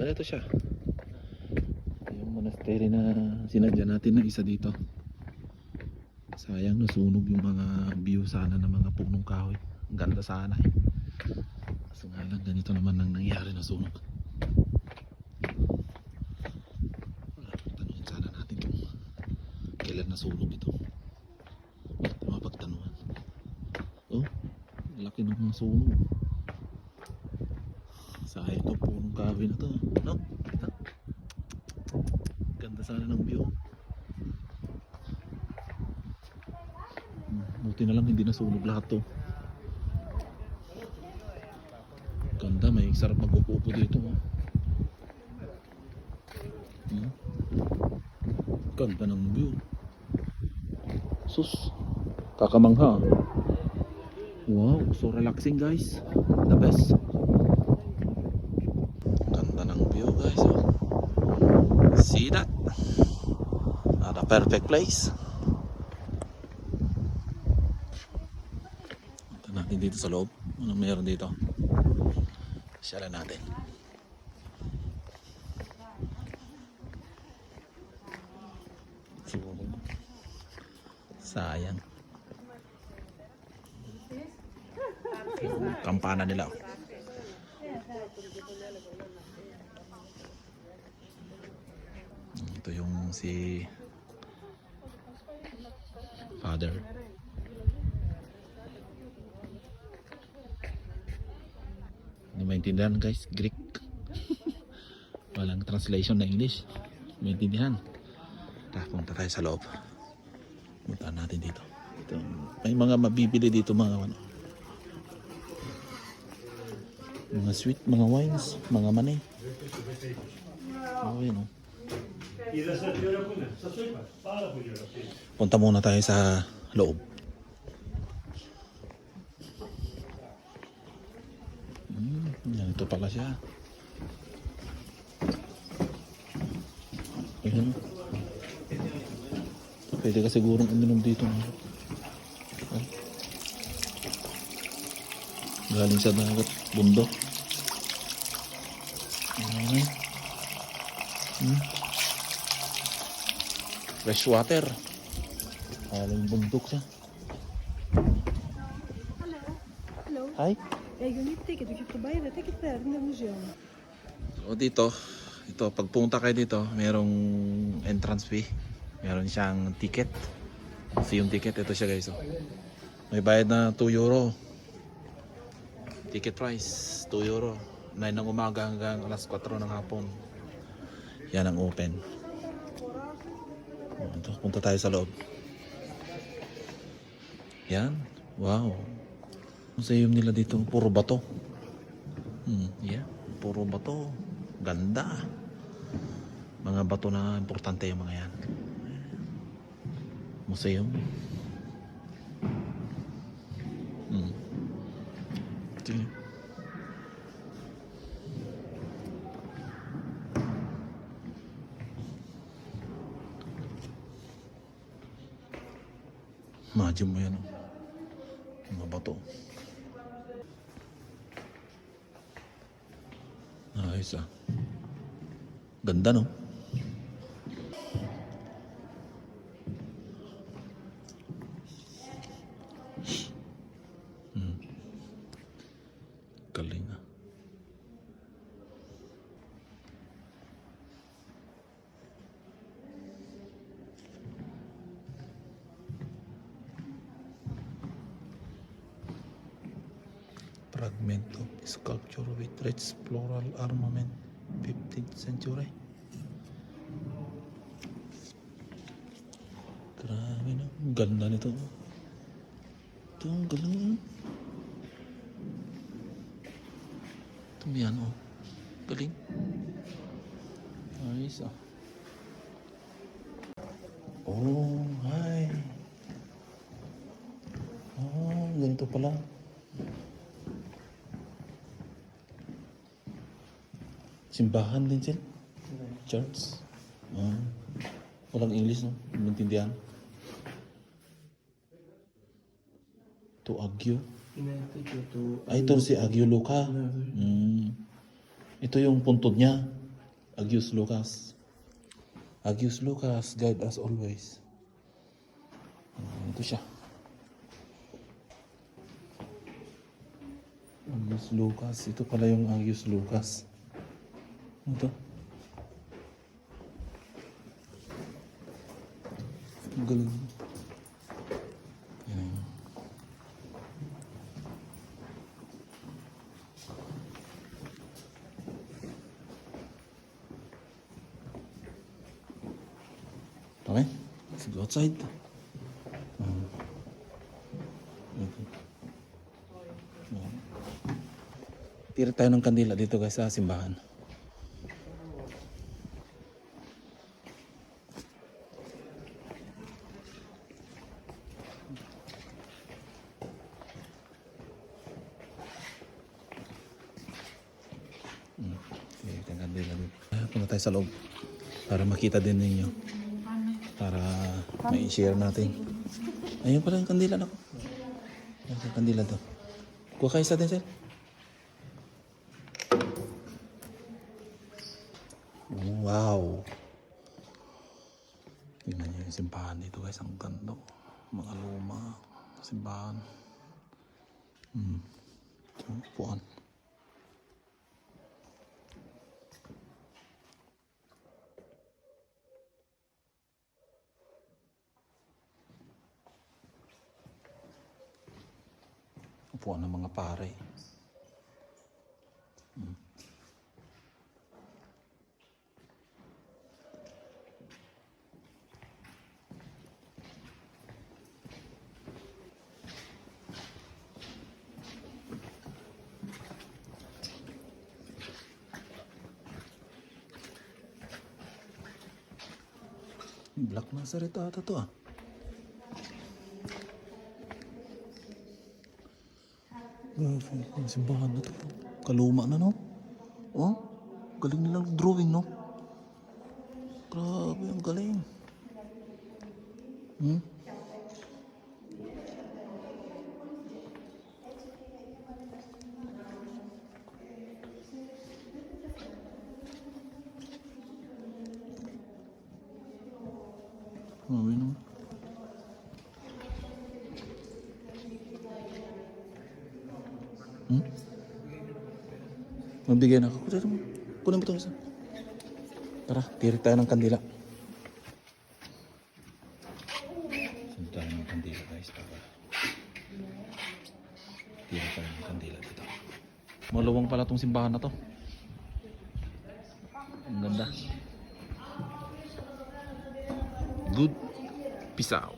Ganito siya. Yung monastery na sinadya natin na isa dito. Sayang nasunog yung mga view sana ng mga punong kahoy. Ang ganda sana eh. Kaso nga lang ganito naman ang nangyari, nasunog. Tanungin sana natin kung kailan nasunog ito. Mapagtanungan. Oh, laki ng mga sunog. Sayang itong punong kahoy na to. No? Kita? Ganda sana ng view. Buti na lang hindi nasunog lahat to. Ganda, may sarap mag-upo dito. Ganda ng view. Sus, kakamangha. Wow, so relaxing guys. The best. Ganda ng view guys. See that? The perfect place. Punta natin dito sa loob. Anong meron dito? Syalan natin. Sayang. Kampana nila. Ito yung si Father. Hindi maintindihan guys, Greek. Walang translation na English. Maintindihan. Punta tayo sa loob. Punta natin dito. Ito, may mga mabibili dito mga ano. Mga sweet, mga wines, mga mani. Oh, yun oh. Punta muna tayo sa loob. Yan, ito pala siya. Ayan. Pwede ka sigurong uminom dito. Galing sa dagat, bundok. Fresh water. Galing bundok siya. Hello. Hello. Hi. You need ticket. You have to buy the ticket there in the museum. So dito, ito pag pumunta kayo dito, merong entrance fee. Meron siyang ticket. Kasi yung ticket, ito siya guys. Oh. May bayad na 2 euro. Ticket price, 2 euro. 9 ng umaga hanggang alas 4 ng hapon. Yan ang open. Ito, punta tayo sa loob. Yan. Wow. Museum nila dito, puro bato. Yeah, puro bato. Ganda. Mga bato na importante yung mga yan. Museum. Ito. Imagine mo yan, oh. Mga bato. Ayos ah. Ganda no? Galing ah. Fragment of sculpture with rich floral ornament, 15th century. Grabe no, ganda nito. Ito ang galing. Ito yan oh, galing. Nice ah. Oh, hi. Oh, ganito pala. Simbahan din sila. Church. Walang English, no? Maintindihan. To Agyo. Ay, ito si Agyo Luka. Ito yung puntod niya. Agios Lucas. Agios Lucas, guide as always. Ito siya. Agios Lucas. Ito pala yung Agios Lucas. Ito. Ang galing. Yan. Okay, let's go outside. Tira tayo ng kandila dito guys sa simbahan. Okay, tayong kandila dito. Punta tayo sa loob para makita din ninyo. Para ma-share natin. Ayun pala yung kandila na ko. Ayun yung kandila to. Kuha kayo sa atin, sir. Wow! Tingnan nyo yung simbahan dito guys. Ang ganda. Mga luma. Simbahan. Upuan. Upuan ng mga pare. Black Nazareth ata to ah. Ang simbahan na to. Kaluma na no? Oh, galing nilang drawing no? Grabe, ang galing. Grabe no? Mabigyan ako. Kunin mo ito isa. Tara, tirik tayo ng kandila. Sunod tayo ng kandila guys. Tirik tayo ng kandila dito. Maluwang pala itong simbahan na to. Ang ganda. Good. Peace out.